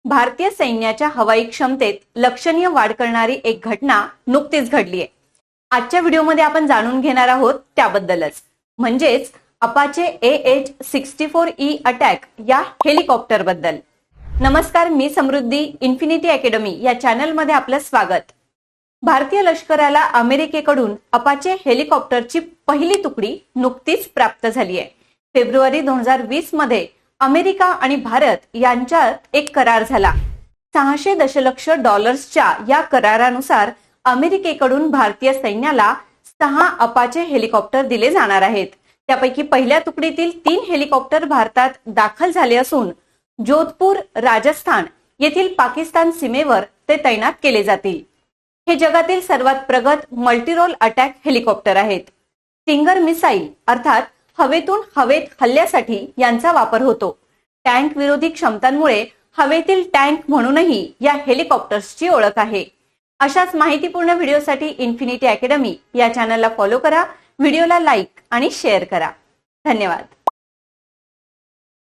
भारतीय सैन्याच्या हवाई क्षमतेत लक्षणीय वाढ करणारी एक घटना नुकतीच घडली आहे। आजच्या व्हिडिओमध्ये आपण जाणून घेणार आहोत त्याबद्दलच, म्हणजेच अपाचे AH-64E अटॅक या हेलिकॉप्टर बद्दल। नमस्कार, मी समृद्धी, इन्फिनिटी अकॅडमी या चॅनल मध्ये आपलं स्वागत। भारतीय लष्कराला अमेरिकेकडून अपाचे हेलिकॉप्टरची पहिली तुकडी नुकतीच प्राप्त झाली आहे। फेब्रुवारी 2020 मध्ये अमेरिका आणि भारत यांच्यात एक करार झाला। 600 दशलक्ष डॉलर्सच्या या करारानुसार अमेरिकेकडून भारतीय सैन्याला 6 अपाचे हेलिकॉप्टर दिले जाणार आहेत। त्यापैकी पहिल्या तुकडीतील 3 हेलिकॉप्टर भारतात दाखल झाले असून जोधपूर, राजस्थान येथील पाकिस्तान सीमेवर ते तैनात केले जातील। हे जगातील सर्वात प्रगत मल्टीरोल अटॅक हेलिकॉप्टर आहेत। स्टिंगर मिसाईल अर्थात हवेतून हवेत हल्ल्यासाठी यांचा वापर होतो। टँक विरोधी क्षमतांमुळे हवेतील टँक म्हणूनही या हेलिकॉप्टर्सची ओळख आहे। अशाच माहितीपूर्ण व्हिडिओसाठी इन्फिनिटी अकॅडमी या चॅनलला फॉलो करा, व्हिडिओला लाईक आणि शेअर करा। धन्यवाद।